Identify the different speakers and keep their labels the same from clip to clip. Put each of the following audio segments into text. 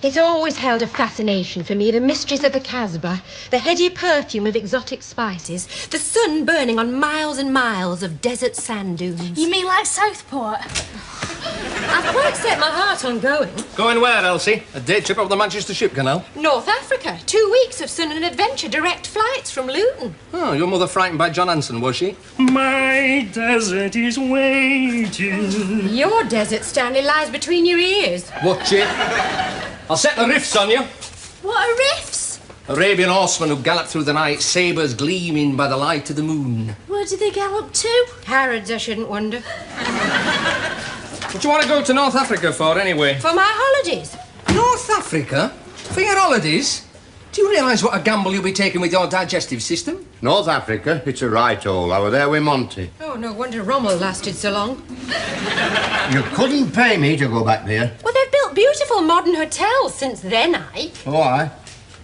Speaker 1: It's always held a fascination for me, the mysteries of the Casbah, the heady perfume of exotic spices, the sun burning on miles and miles of desert sand dunes.
Speaker 2: You mean like Southport?
Speaker 1: I've quite set my heart on going.
Speaker 3: Going where, Elsie? A day trip up the Manchester Ship Canal?
Speaker 1: North Africa. 2 weeks of sun and adventure, direct flights from Luton.
Speaker 3: Oh, your mother frightened by John Hanson, was she?
Speaker 4: My desert is waiting.
Speaker 1: Your desert, Stanley, lies between your ears.
Speaker 3: Watch it. I'll set the riffs on you.
Speaker 2: What are riffs?
Speaker 3: Arabian horsemen who gallop through the night, sabres gleaming by the light of the moon.
Speaker 2: Where do they gallop to?
Speaker 1: Harrods, I shouldn't wonder.
Speaker 3: What do you want to go to North Africa for, anyway?
Speaker 1: For my holidays.
Speaker 3: North Africa? For your holidays? Do you realise what a gamble you'll be taking with your digestive system?
Speaker 5: North Africa? It's a right hole. I was there with Monty.
Speaker 1: Oh, no wonder Rommel lasted so long.
Speaker 5: You couldn't pay me to go back there.
Speaker 1: Well, they've built beautiful modern hotels since then, Ike.
Speaker 5: Oh, aye.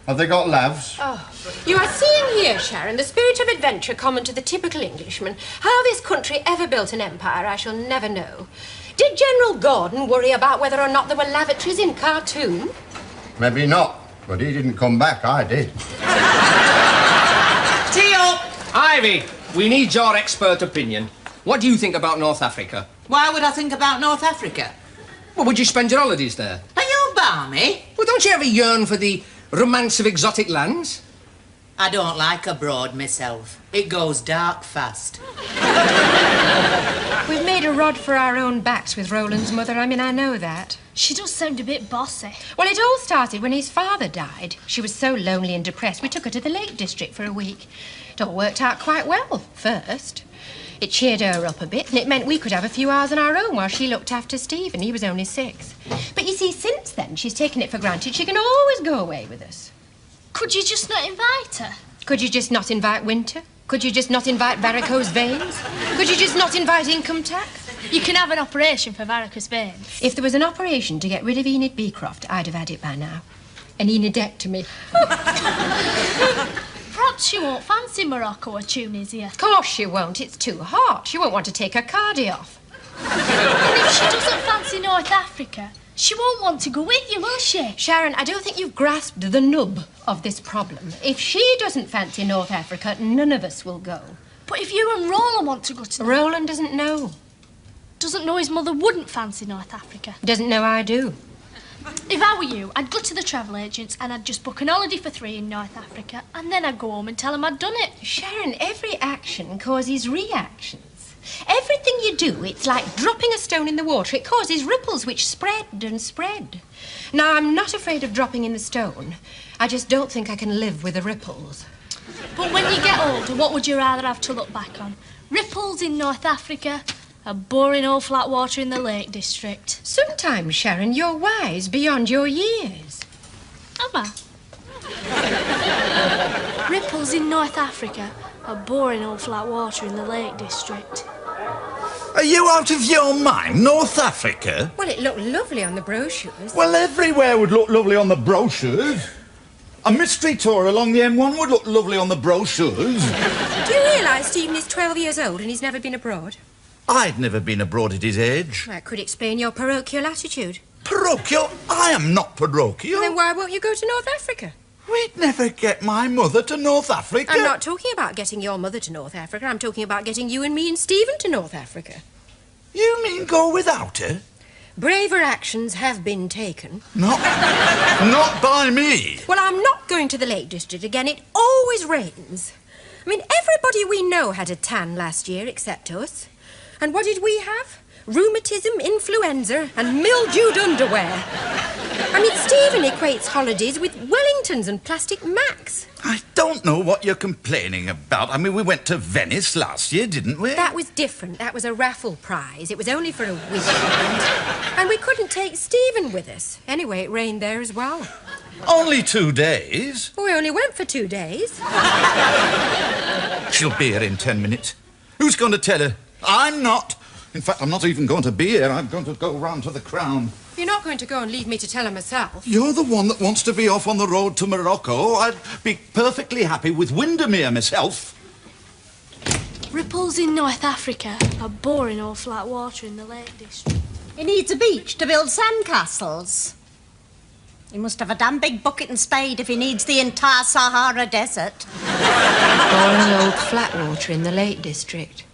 Speaker 5: Have they got lavs?
Speaker 1: Oh, you are seeing here, Sharon, the spirit of adventure common to the typical Englishman. How this country ever built an empire, I shall never know. Did General Gordon worry about whether or not there were lavatories in Khartoum?
Speaker 5: Maybe not, but he didn't come back. I did.
Speaker 3: Teal! Ivy, we need your expert opinion. What do you think about North Africa?
Speaker 6: Why would I think about North Africa?
Speaker 3: Well, would you spend your holidays there?
Speaker 6: Are you balmy?
Speaker 3: Well, don't you ever yearn for the romance of exotic lands?
Speaker 6: I don't like abroad myself. It goes dark fast.
Speaker 1: We've made a rod for our own backs with Roland's mother. I mean, I know that.
Speaker 2: She does sound a bit bossy.
Speaker 1: Well, it all started when his father died. She was so lonely and depressed, we took her to the Lake District for a week. It all worked out quite well, first. It cheered her up a bit, and it meant we could have a few hours on our own while she looked after Stephen. He was only 6. But you see, since then, she's taken it for granted she can always go away with us.
Speaker 2: Could you just not invite her?
Speaker 1: Could you just not invite winter? Could you just not invite varicose veins? Could you just not invite income tax?
Speaker 2: You can have an operation for varicose veins.
Speaker 1: If there was an operation to get rid of Enid Beecroft, I'd have had it by now. An Enidectomy.
Speaker 2: Perhaps she won't fancy Morocco or Tunisia.
Speaker 1: Of course she won't. It's too hot. She won't want to take her cardi off.
Speaker 2: And if she doesn't fancy North Africa, she won't want to go with you, will she?
Speaker 1: Sharon, I don't think you've grasped the nub of this problem. If she doesn't fancy North Africa, none of us will go.
Speaker 2: But if you and Roland want to go to...
Speaker 1: Roland doesn't know.
Speaker 2: Doesn't know his mother wouldn't fancy North Africa.
Speaker 1: Doesn't know I do.
Speaker 2: If I were you, I'd go to the travel agents and I'd just book an holiday for 3 in North Africa, and then I'd go home and tell them I'd done it.
Speaker 1: Sharon, every action causes reactions. Everything you do, it's like dropping a stone in the water. It causes ripples which spread and spread. Now, I'm not afraid of dropping in the stone. I just don't think I can live with the ripples.
Speaker 2: But when you get older, what would you rather have to look back on? Ripples in North Africa, or boring old flat water in the Lake District?
Speaker 1: Sometimes, Sharon, you're wise beyond your years.
Speaker 2: Am I? Ripples in North Africa, or boring old flat water in the Lake District.
Speaker 7: Are you out of your mind? North Africa?
Speaker 1: Well, it looked lovely on the brochures.
Speaker 7: Well, everywhere would look lovely on the brochures. A mystery tour along the M1 would look lovely on the brochures.
Speaker 1: Do you realise Stephen is 12 years old and he's never been abroad?
Speaker 7: I'd never been abroad at his age.
Speaker 1: That could explain your parochial attitude.
Speaker 7: Parochial? I am not parochial.
Speaker 1: Then why won't you go to North Africa?
Speaker 7: We'd never get my mother to North Africa.
Speaker 1: I'm not talking about getting your mother to North Africa. I'm talking about getting you and me and Stephen to North Africa.
Speaker 7: You mean go without her?
Speaker 1: Braver actions have been taken.
Speaker 7: Not by me.
Speaker 1: Well, I'm not going to the Lake District again. It always rains. I mean, everybody we know had a tan last year except us. And what did we have? Rheumatism, influenza, and mildewed underwear. I mean, Stephen equates holidays with Wellingtons and plastic Macs.
Speaker 7: I don't know what you're complaining about. I mean, we went to Venice last year, didn't we?
Speaker 1: That was different. That was a raffle prize. It was only for a weekend. And we couldn't take Stephen with us. Anyway, it rained there as well.
Speaker 7: Only 2 days.
Speaker 1: Well, we only went for 2 days.
Speaker 7: She'll be here in 10 minutes. Who's going to tell her? I'm not. In fact, I'm not even going to be here. I'm going to go round to the Crown.
Speaker 1: You're not going to go and leave me to tell her myself.
Speaker 7: You're the one that wants to be off on the road to Morocco. I'd be perfectly happy with Windermere myself.
Speaker 2: Ripples in North Africa, or boring old flat water in the Lake District.
Speaker 8: It needs a beach to build sandcastles. He must have a damn big bucket and spade if he needs the entire Sahara Desert.
Speaker 1: Boring old flat water in the Lake District.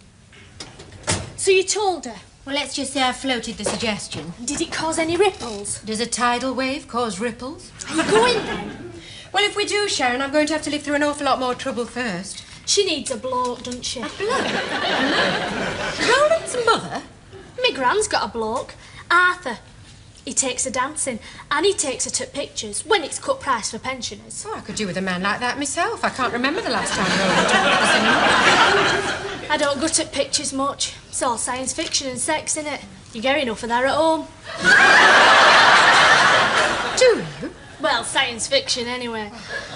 Speaker 2: So you told her?
Speaker 1: Well, let's just say I floated the suggestion.
Speaker 2: Did it cause any ripples?
Speaker 1: Does a tidal wave cause ripples?
Speaker 2: Are you going then?
Speaker 1: Well, if we do, Sharon, I'm going to have to live through an awful lot more trouble first.
Speaker 2: She needs a bloke, doesn't she?
Speaker 1: A bloke? Roland's mother?
Speaker 2: My gran's got a bloke, Arthur. He takes her dancing and he takes her to pictures when it's cut price for pensioners.
Speaker 1: Oh, I could do with a man like that myself. I can't remember the last time Roland took me to the cinema.
Speaker 2: I don't go to pictures much. It's all science fiction and sex, innit? You get enough of that at home.
Speaker 1: Do you?
Speaker 2: Well, science fiction anyway.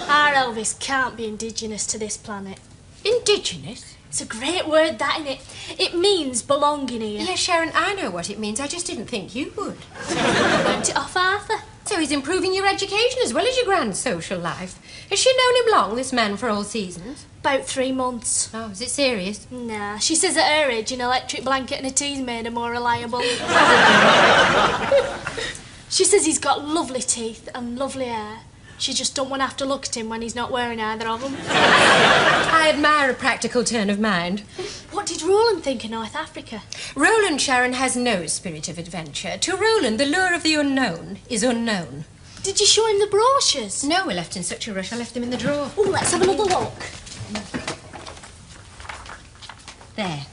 Speaker 2: Our Elvis can't be indigenous to this planet.
Speaker 1: Indigenous?
Speaker 2: It's a great word, that, innit? It means belonging here.
Speaker 1: Yes, Sharon, I know what it means. I just didn't think you would.
Speaker 2: Learnt it off Arthur.
Speaker 1: So he's improving your education as well as your grand social life. Has she known him long, this man for all seasons?
Speaker 2: About 3 months.
Speaker 1: Oh, is it serious?
Speaker 2: Nah, she says at her age an electric blanket and a tea's made her more reliable. She says he's got lovely teeth and lovely hair. She just don't want to have to look at him when he's not wearing either of them.
Speaker 1: I admire a practical turn of mind.
Speaker 2: What did Roland think of North Africa?
Speaker 1: Roland, Sharon, has no spirit of adventure. To Roland, the lure of the unknown is unknown.
Speaker 2: Did you show him the brochures?
Speaker 1: No, we're left in such a rush. I left them in the drawer.
Speaker 2: Oh, let's have another look.
Speaker 1: There.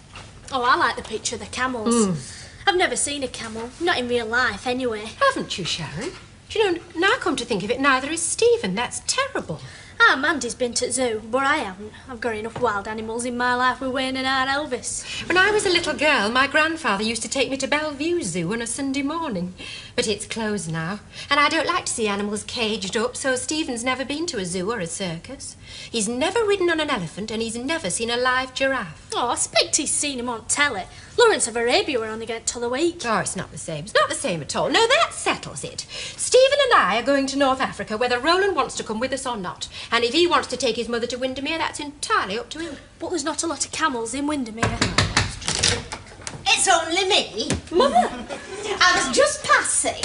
Speaker 2: Oh, I like the picture of the camels. I've never seen a camel, not in real life anyway.
Speaker 1: Haven't you, Sharon? Do you know, now I come to think of it, neither is Stephen. That's terrible.
Speaker 2: Ah, Mandy's been to the zoo, but I haven't. I've got enough wild animals in my life with Wayne and our Elvis.
Speaker 1: When I was a little girl, my grandfather used to take me to Bellevue Zoo on a Sunday morning. But it's closed now, and I don't like to see animals caged up, so Stephen's never been to a zoo or a circus. He's never ridden on an elephant, and he's never seen a live giraffe.
Speaker 2: Oh, I expect he's seen him on telly. Lawrence of Arabia were only get to the week.
Speaker 1: Oh, it's not the same. It's not the same at all. No, that settles it. Stephen and I are going to North Africa, whether Roland wants to come with us or not. And if he wants to take his mother to Windermere, that's entirely up to him.
Speaker 2: But there's not a lot of camels in Windermere.
Speaker 8: It's only me.
Speaker 1: Mother!
Speaker 8: I was just passing.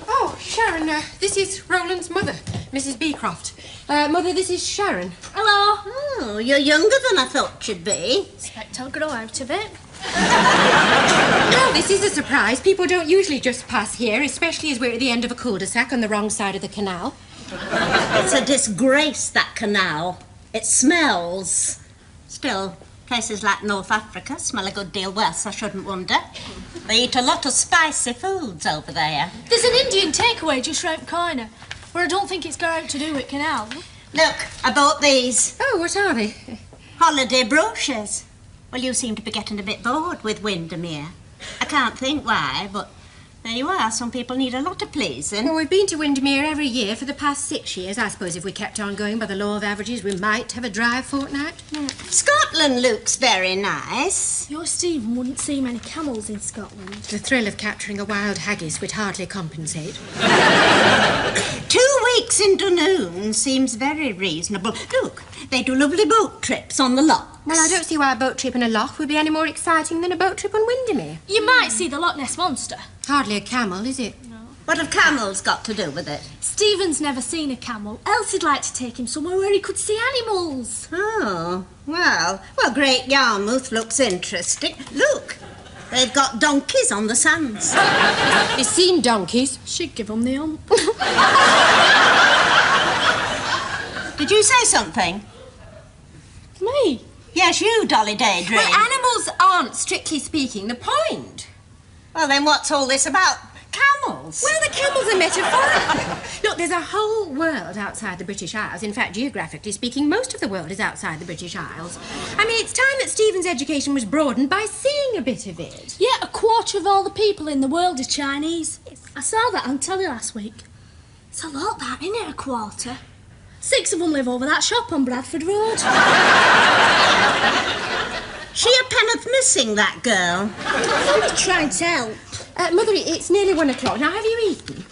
Speaker 1: Oh, Sharon, this is Roland's mother, Mrs. Beecroft. Mother, this is Sharon.
Speaker 2: Hello.
Speaker 8: Oh, you're younger than I thought you'd be.
Speaker 2: Expect I'll grow out of it.
Speaker 1: Well, this is a surprise. People don't usually just pass here, especially as we're at the end of a cul-de-sac on the wrong side of the canal.
Speaker 8: It's a disgrace, that canal. It smells. Still, places like North Africa smell a good deal worse, I shouldn't wonder. They eat a lot of spicy foods over there.
Speaker 2: There's an Indian takeaway just round the corner, where I don't think it's got out to do with canal.
Speaker 8: Look, I bought these.
Speaker 1: Oh, what are they?
Speaker 8: Holiday brochures. Well, you seem to be getting a bit bored with Windermere. I can't think why, but there you are. Some people need a lot of pleasing.
Speaker 1: Well, we've been to Windermere every year for the past 6 years. I suppose if we kept on going by the law of averages, we might have a dry fortnight.
Speaker 8: Scotland looks very nice.
Speaker 2: Your Stephen wouldn't see many camels in Scotland.
Speaker 1: The thrill of capturing a wild haggis would hardly compensate.
Speaker 8: 2 weeks in Dunoon seems very reasonable. Look, they do lovely boat trips on the loch.
Speaker 1: Well, I don't see why a boat trip in a loch would be any more exciting than a boat trip on Windermere.
Speaker 2: You might see the Loch Ness Monster.
Speaker 1: Hardly a camel, is it?
Speaker 8: What have camels got to do with it?
Speaker 2: Stephen's never seen a camel. Elsie'd like to take him somewhere where he could see animals.
Speaker 8: Oh, well, Great Yarmouth looks interesting. Look, they've got donkeys on the sands.
Speaker 1: You've seen donkeys?
Speaker 2: She'd give them the hump.
Speaker 8: Did you say something?
Speaker 2: Me?
Speaker 8: Yes, you, Dolly Daydream.
Speaker 1: Well, animals aren't, strictly speaking, the point.
Speaker 8: Well, then what's all this about camels?
Speaker 1: Well, the camel's a metaphorical. Look, there's a whole world outside the British Isles. In fact, geographically speaking, most of the world is outside the British Isles. I mean, it's time that Stephen's education was broadened by seeing a bit of it.
Speaker 2: Yeah, a quarter of all the people in the world are Chinese. I saw that on telly last week. It's a lot, that, isn't it, a quarter? 6 of them live over that shop on Bradford Road.
Speaker 8: She a penn'orth missing, that girl.
Speaker 2: I'm just trying to help.
Speaker 1: Mother, it's nearly 1 o'clock. Now, have you eaten?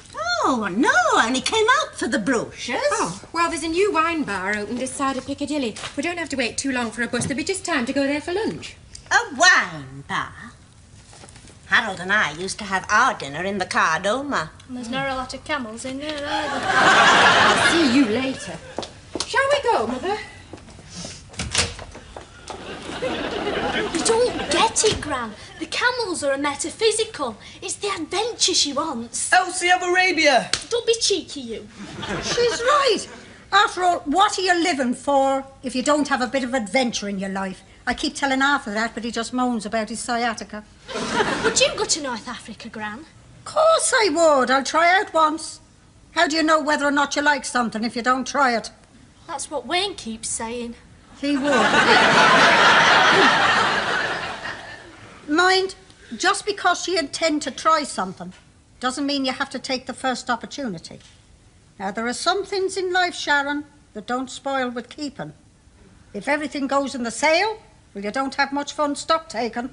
Speaker 8: Oh, no, I only came out for the brochures.
Speaker 1: Oh, well, there's a new wine bar open this side of Piccadilly. We don't have to wait too long for a bus. There'll be just time to go there for lunch.
Speaker 8: A wine bar? Harold and I used to have our dinner in the car, Doma.
Speaker 2: And there's not a lot of camels in there either.
Speaker 1: I'll see you later. Shall we go, Mother?
Speaker 2: You don't get it, Gran. The camels are a metaphysical. It's the adventure she wants.
Speaker 9: Elsie of Arabia!
Speaker 2: Don't be cheeky, you.
Speaker 10: She's right. After all, what are you living for if you don't have a bit of adventure in your life? I keep telling Arthur that, but he just moans about his sciatica.
Speaker 2: Would you go to North Africa, Gran?
Speaker 10: Of course I would. I'll try out once. How do you know whether or not you like something if you don't try it?
Speaker 2: That's what Wayne keeps saying.
Speaker 10: He would. Mind, just because you intend to try something doesn't mean you have to take the first opportunity. Now, there are some things in life, Sharon, that don't spoil with keeping. If everything goes in the sale, well, you don't have much fun stock taking.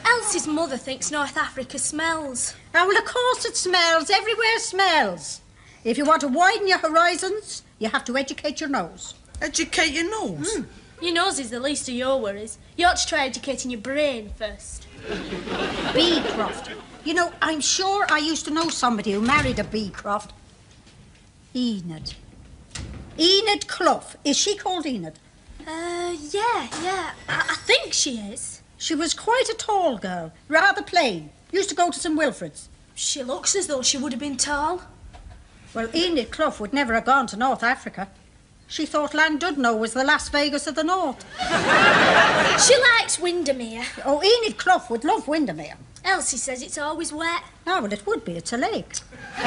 Speaker 2: Elsie's mother thinks North Africa smells.
Speaker 10: Oh, well, of course it smells. Everywhere smells. If you want to widen your horizons, you have to educate your nose.
Speaker 9: Educate your nose?
Speaker 2: Your nose is the least of your worries. You ought to try educating your brain first.
Speaker 10: Beecroft. You know, I'm sure I used to know somebody who married a Beecroft. Enid. Enid Clough. Is she called Enid?
Speaker 2: Yeah. I think she is.
Speaker 10: She was quite a tall girl, rather plain. Used to go to St Wilfrid's.
Speaker 2: She looks as though she would have been tall.
Speaker 10: Well, Enid Clough would never have gone to North Africa. She thought Llandudno was the Las Vegas of the North.
Speaker 2: She likes Windermere.
Speaker 10: Oh, Enid Clough would love Windermere.
Speaker 2: Elsie says it's always wet.
Speaker 10: Oh, well, it would be. It's a lake.
Speaker 2: The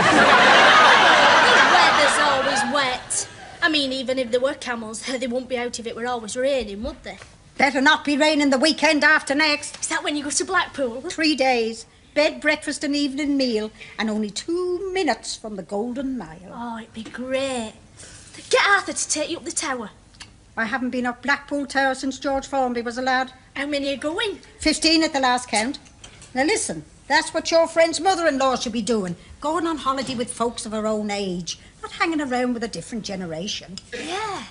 Speaker 2: weather's always wet. I mean, even if there were camels, they wouldn't be out if it were always raining, would they?
Speaker 10: Better not be raining the weekend after next.
Speaker 2: Is that when you go to Blackpool?
Speaker 10: 3 days. Bed, breakfast and evening meal. And only 2 minutes from the Golden Mile.
Speaker 2: Oh, it'd be great. Get Arthur to take you up the tower.
Speaker 10: I haven't been up Blackpool Tower since George Formby was a lad.
Speaker 2: How many are going?
Speaker 10: 15 at the last count. Now listen, that's what your friend's mother-in-law should be doing. Going on holiday with folks of her own age. Not hanging around with a different generation.
Speaker 2: Yeah.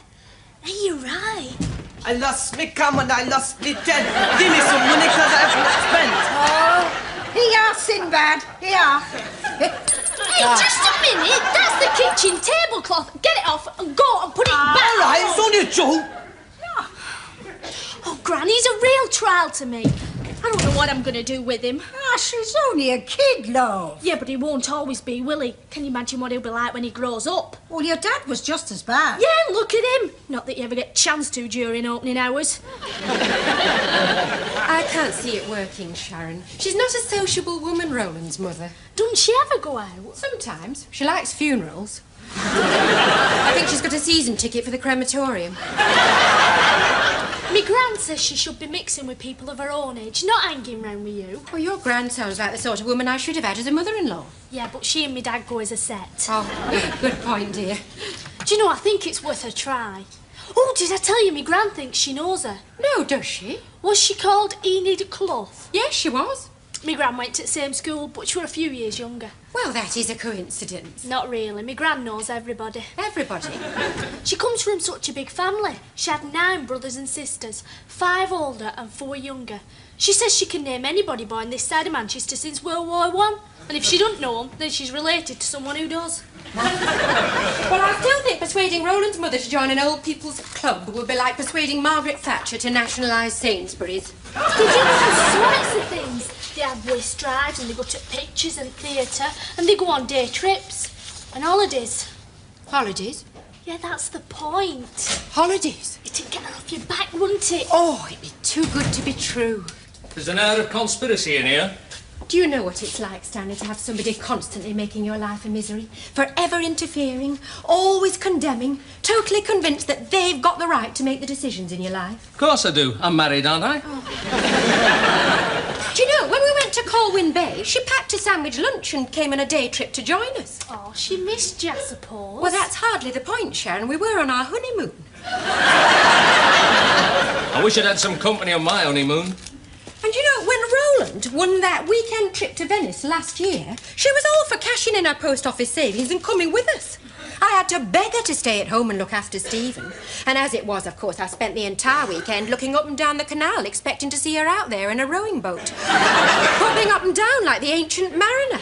Speaker 2: Hey, you're right.
Speaker 9: I lost me cam and I lost me ten. Give me some money because I've spent.
Speaker 10: Oh, here, Sinbad, here.
Speaker 2: Hey, just a minute. That's the kitchen tablecloth. Get it off and go and put it back.
Speaker 9: All right, it's only a joke.
Speaker 2: Oh, Granny's a real trial to me. I don't know what I'm going to do with him.
Speaker 10: Ah, she's only a kid, love.
Speaker 2: Yeah, but he won't always be, will he? Can you imagine what he'll be like when he grows up?
Speaker 10: Well, your dad was just as bad.
Speaker 2: Yeah, look at him. Not that you ever get a chance to during opening hours.
Speaker 1: I can't see it working, Sharon. She's not a sociable woman, Roland's mother.
Speaker 2: Doesn't she ever go out?
Speaker 1: Sometimes. She likes funerals. I think she's got a season ticket for the crematorium.
Speaker 2: Me gran says she should be mixing with people of her own age, not hanging round with you.
Speaker 1: Well, your gran sounds like the sort of woman I should have had as a mother-in-law.
Speaker 2: Yeah, but she and me dad go as a set.
Speaker 1: Oh, good point, dear.
Speaker 2: Do you know, I think it's worth a try. Oh, did I tell you me gran thinks she knows her?
Speaker 1: No, does she?
Speaker 2: Was she called Enid Clough?
Speaker 1: Yes, she was.
Speaker 2: Me gran went to the same school, but she were a few years younger.
Speaker 1: Well, that is a coincidence.
Speaker 2: Not really. Me gran knows everybody.
Speaker 1: Everybody?
Speaker 2: She comes from such a big family. She had 9 brothers and sisters, 5 older and 4 younger. She says she can name anybody born this side of Manchester since World War I. And if she doesn't know them, then she's related to someone who does.
Speaker 1: Well, I still think persuading Roland's mother to join an old people's club would be like persuading Margaret Thatcher to nationalise Sainsbury's.
Speaker 2: They do all sorts of things. They have whist drives and they go to pictures and theatre and they go on day trips and holidays.
Speaker 1: Holidays?
Speaker 2: Yeah, that's the point.
Speaker 1: Holidays?
Speaker 2: It'd get off your back, wouldn't it?
Speaker 1: Oh, it'd be too good to be true.
Speaker 4: There's an air of conspiracy in here.
Speaker 1: Do you know what it's like, Stanley, to have somebody constantly making your life a misery? Forever interfering, always condemning, totally convinced that they've got the right to make the decisions in your life?
Speaker 3: Of course I do. I'm married, aren't I?
Speaker 1: Oh. Do you know, when we went to Colwyn Bay, she packed a sandwich lunch and came on a day trip to join us.
Speaker 2: Oh, she missed you, I suppose.
Speaker 1: Well, that's hardly the point, Sharon. We were on our honeymoon.
Speaker 3: I wish I'd had some company on my honeymoon.
Speaker 1: And you know, when Roland won that weekend trip to Venice last year, she was all for cashing in her post office savings and coming with us. I had to beg her to stay at home and look after Stephen. And as it was, of course, I spent the entire weekend looking up and down the canal, expecting to see her out there in a rowing boat. Popping up and down like the ancient mariner.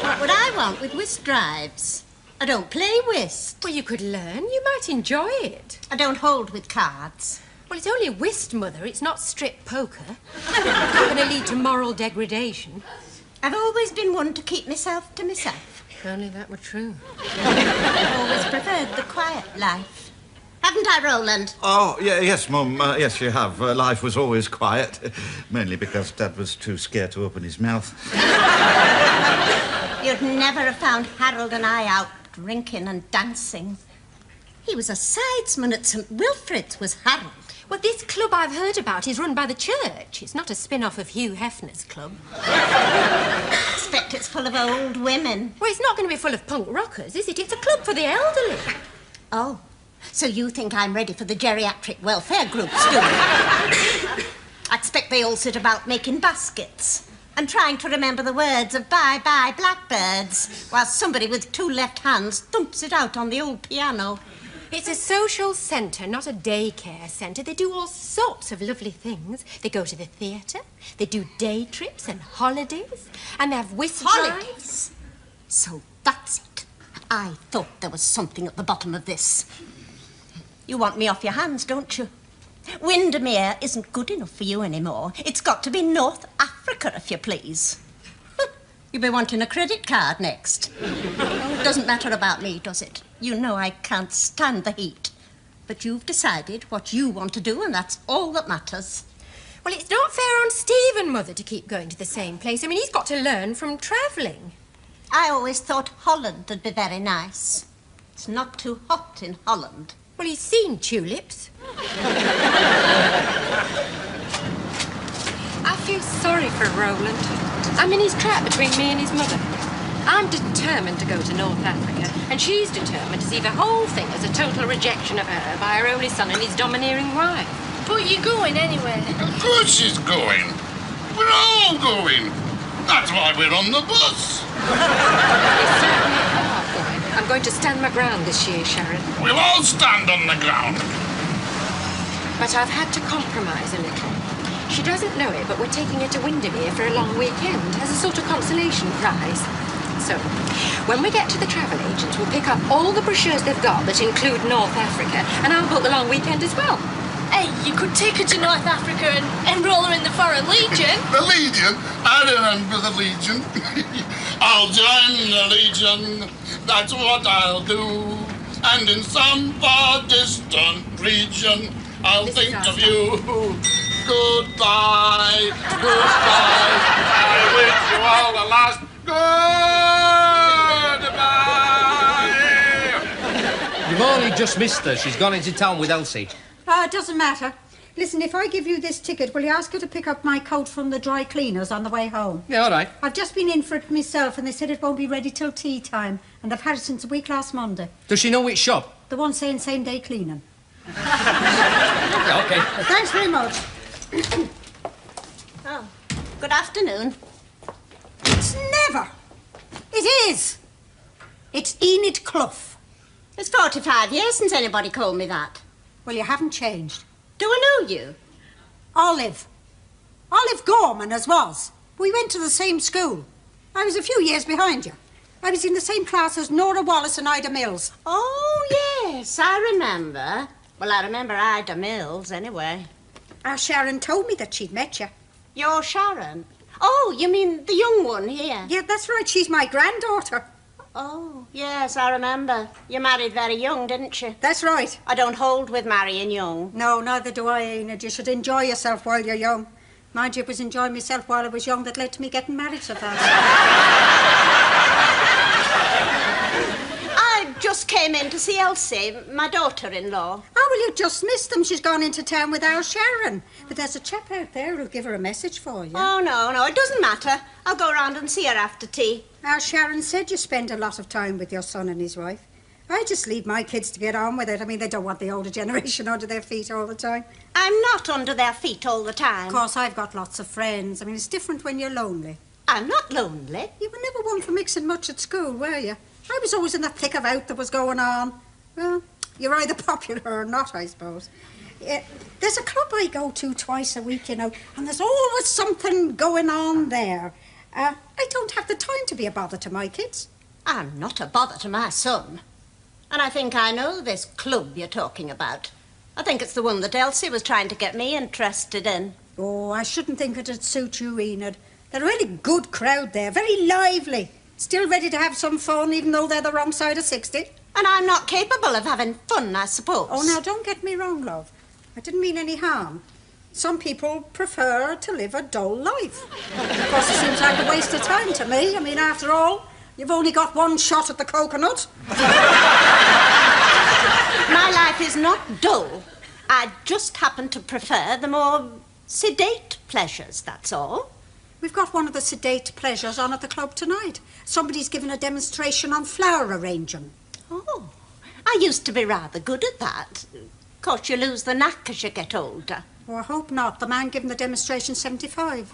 Speaker 8: What would I want with whist drives? I don't play whist.
Speaker 1: Well, you could learn. You might enjoy it.
Speaker 8: I don't hold with cards.
Speaker 1: Well, it's only whist, Mother. It's not strip poker. It's not going to lead to moral degradation.
Speaker 8: I've always been one to keep myself to myself.
Speaker 1: If only that were true.
Speaker 8: I've always preferred the quiet life. Haven't I, Roland?
Speaker 7: Oh, yeah, yes, Mum. Yes, you have. Life was always quiet, mainly because Dad was too scared to open his mouth.
Speaker 8: You'd never have found Harold and I out drinking and dancing. He was a sidesman at St. Wilfrid's, was Harold.
Speaker 1: Well, this club I've heard about is run by the church. It's not a spin-off of Hugh Hefner's club.
Speaker 8: I expect it's full of old women.
Speaker 1: Well, it's not going to be full of punk rockers, is it? It's a club for the elderly.
Speaker 8: Oh, so you think I'm ready for the geriatric welfare groups, do you? I expect they all sit about making baskets and trying to remember the words of Bye-Bye Blackbirds while somebody with two left hands thumps it out on the old piano.
Speaker 1: It's a social centre, not a daycare centre. They do all sorts of lovely things. They go to the theatre, they do day trips and holidays, and they have whist drives.
Speaker 8: Holidays? So that's it. I thought there was something at the bottom of this. You want me off your hands, don't you? Windermere isn't good enough for you anymore. It's got to be North Africa, if you please. You'll be wanting a credit card next. It doesn't matter about me, does it? You know I can't stand the heat. But you've decided what you want to do, and that's all that matters.
Speaker 1: Well, it's not fair on Stephen, Mother, to keep going to the same place. I mean, he's got to learn from travelling.
Speaker 8: I always thought Holland would be very nice. It's not too hot in Holland.
Speaker 1: Well, he's seen tulips. I feel sorry for Roland. I'm in his trap between me and his mother. I'm determined to go to North Africa, and she's determined to see the whole thing as a total rejection of her by her only son and his domineering wife.
Speaker 2: But you're going anyway.
Speaker 11: Of course she's going. We're all going. That's why we're on the bus.
Speaker 1: It's certainly hard going. I'm going to stand my ground this year, Sharon.
Speaker 11: We'll all stand on the ground.
Speaker 1: But I've had to compromise a little. She doesn't know it, but we're taking her to Windermere for a long weekend as a sort of consolation prize. So, when we get to the travel agents, we'll pick up all the brochures they've got that include North Africa, and I'll book the long weekend as well.
Speaker 2: Hey, you could take her to North Africa and enroll her in the Foreign Legion.
Speaker 11: The Legion? I remember the Legion. I'll join the Legion. That's what I'll do. And in some far distant region, I'll think of you. Goodbye, goodbye. I wish you all the last goodbye.
Speaker 3: You've only just missed her. She's gone into town with Elsie.
Speaker 10: It doesn't matter. Listen, if I give you this ticket, will you ask her to pick up my coat from the dry cleaners on the way home?
Speaker 3: Yeah, all right.
Speaker 10: I've just been in for it myself, and they said it won't be ready till tea time, and they've had it since a week last Monday.
Speaker 3: Does she know which shop?
Speaker 10: The one saying same-day cleaning.
Speaker 3: Yeah, OK.
Speaker 10: Thanks very much.
Speaker 8: Oh, good afternoon.
Speaker 10: It's never. It is. It's Enid Clough.
Speaker 8: It's 45 years since anybody called me that.
Speaker 10: Well, you haven't changed.
Speaker 8: Do I know you?
Speaker 10: Olive. Olive Gorman as was. We went to the same school. I was a few years behind you. I was in the same class as Nora Wallace and Ida Mills.
Speaker 8: Oh, yes, I remember. Well, I remember Ida Mills, anyway.
Speaker 10: Our Sharon told me that she'd met you.
Speaker 8: You're Sharon? Oh, you mean the young one here?
Speaker 10: Yeah, that's right. She's my granddaughter.
Speaker 8: Oh, yes, I remember. You married very young, didn't you?
Speaker 10: That's right.
Speaker 8: I don't hold with marrying young.
Speaker 10: No, neither do I, Enid. You should enjoy yourself while you're young. Mind you, it was enjoying myself while I was young that led to me getting married so fast.
Speaker 8: I just came in to see Elsie, my daughter-in-law.
Speaker 10: Oh, well, you just missed them. She's gone into town with our Sharon. But there's a chap out there who'll give her a message for you.
Speaker 8: Oh, no, it doesn't matter. I'll go round and see her after tea.
Speaker 10: Our Sharon said you spend a lot of time with your son and his wife. I just leave my kids to get on with it. I mean, they don't want the older generation under their feet all the time.
Speaker 8: I'm not under their feet all the time.
Speaker 10: Of course, I've got lots of friends. I mean, it's different when you're lonely.
Speaker 8: I'm not lonely.
Speaker 10: You were never one for mixing much at school, were you? I was always in the thick of out that was going on. Well, you're either popular or not, I suppose. There's a club I go to twice a week, you know, and there's always something going on there. I don't have the time to be a bother to my kids.
Speaker 8: I'm not a bother to my son. And I think I know this club you're talking about. I think it's the one that Elsie was trying to get me interested in.
Speaker 10: Oh, I shouldn't think it'd suit you, Enid. They're a really good crowd there, very lively. Still ready to have some fun, even though they're the wrong side of 60.
Speaker 8: And I'm not capable of having fun, I suppose.
Speaker 10: Oh, now, don't get me wrong, love. I didn't mean any harm. Some people prefer to live a dull life. Of course, it seems like a waste of time to me. I mean, after all, you've only got one shot at the coconut.
Speaker 8: My life is not dull. I just happen to prefer the more sedate pleasures, that's all.
Speaker 10: We've got one of the sedate pleasures on at the club tonight. Somebody's given a demonstration on flower arranging.
Speaker 8: Oh, I used to be rather good at that. Of course, you lose the knack as you get older.
Speaker 10: Oh, I hope not. The man giving the demonstration 75.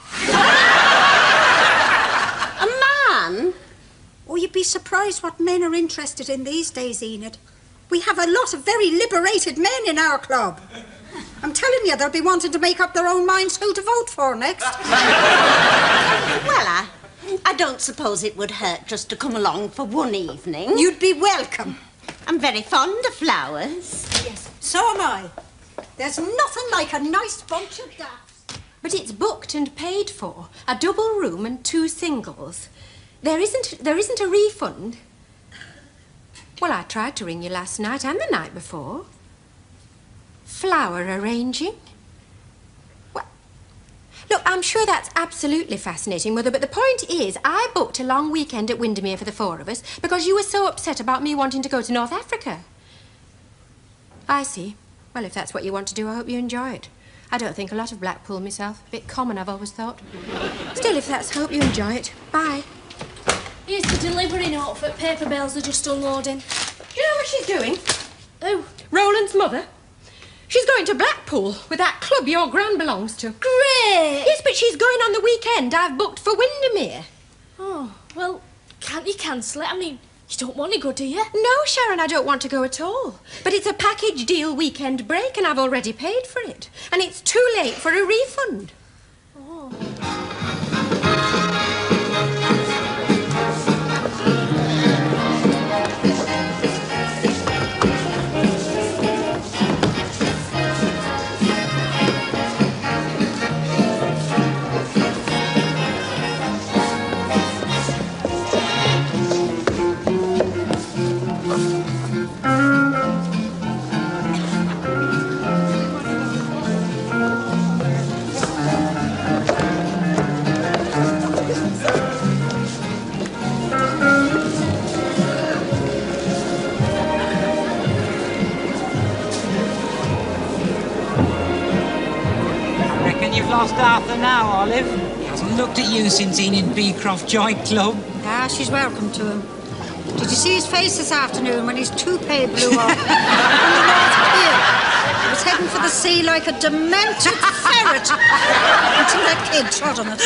Speaker 8: A man?
Speaker 10: Oh, you'd be surprised what men are interested in these days, Enid. We have a lot of very liberated men in our club. I'm telling you, they'll be wanting to make up their own minds who to vote for next.
Speaker 8: Well, I don't suppose it would hurt just to come along for one evening.
Speaker 10: You'd be welcome.
Speaker 8: I'm very fond of flowers.
Speaker 10: Yes, so am I. There's nothing like a nice bunch of daffs.
Speaker 1: But it's booked and paid for. A double room and 2 singles. There isn't a refund. Well, I tried to ring you last night and the night before. Flower arranging? Well, look, I'm sure that's absolutely fascinating, Mother, but the point is, I booked a long weekend at Windermere for the 4 of us because you were so upset about me wanting to go to North Africa. I see. Well, if that's what you want to do, I hope you enjoy it. I don't think a lot of Blackpool myself. A bit common, I've always thought. Still, if that's, hope you enjoy it. Bye.
Speaker 2: Here's the delivery note, but paper bales are just unloading.
Speaker 1: Do you know what she's doing?
Speaker 2: Who?
Speaker 1: Roland's mother. She's going to Blackpool with that club your gran belongs to.
Speaker 2: Great!
Speaker 1: Yes, but she's going on the weekend I've booked for Windermere.
Speaker 2: Oh, well, can't you cancel it? I mean, you don't want to go, do you?
Speaker 1: No, Sharon, I don't want to go at all. But it's a package deal weekend break and I've already paid for it. And it's too late for a refund.
Speaker 2: Oh.
Speaker 12: Lost Arthur now, Olive. He hasn't looked at you since Enid Beecroft joined club.
Speaker 10: Ah, she's welcome to him. Did you see his face this afternoon when his toupee blew off? On the North Pier. He was heading for the sea like a demented ferret until that kid trod on it.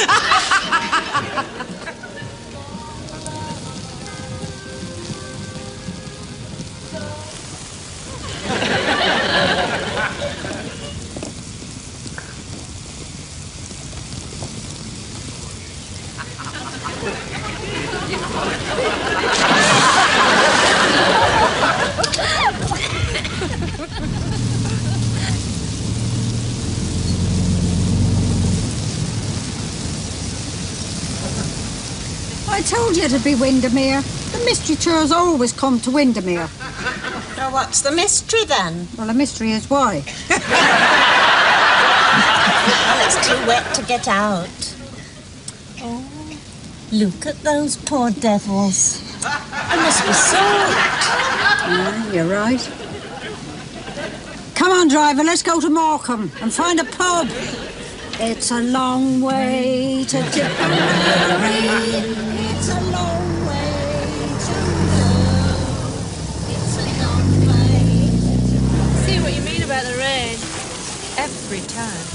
Speaker 10: I told you it'd be Windermere. The mystery tours always come to Windermere.
Speaker 8: Now, what's the mystery, then?
Speaker 10: Well, the mystery is why.
Speaker 8: Well, it's too wet to get out. Oh, look at those poor devils. They must be soaked.
Speaker 10: Yeah, you're right. Come on, driver, let's go to Morecambe and find a pub. It's a long way to Tipperary. It's a long way to go. It's a long way.
Speaker 2: See what you mean about the rain.
Speaker 1: Every time.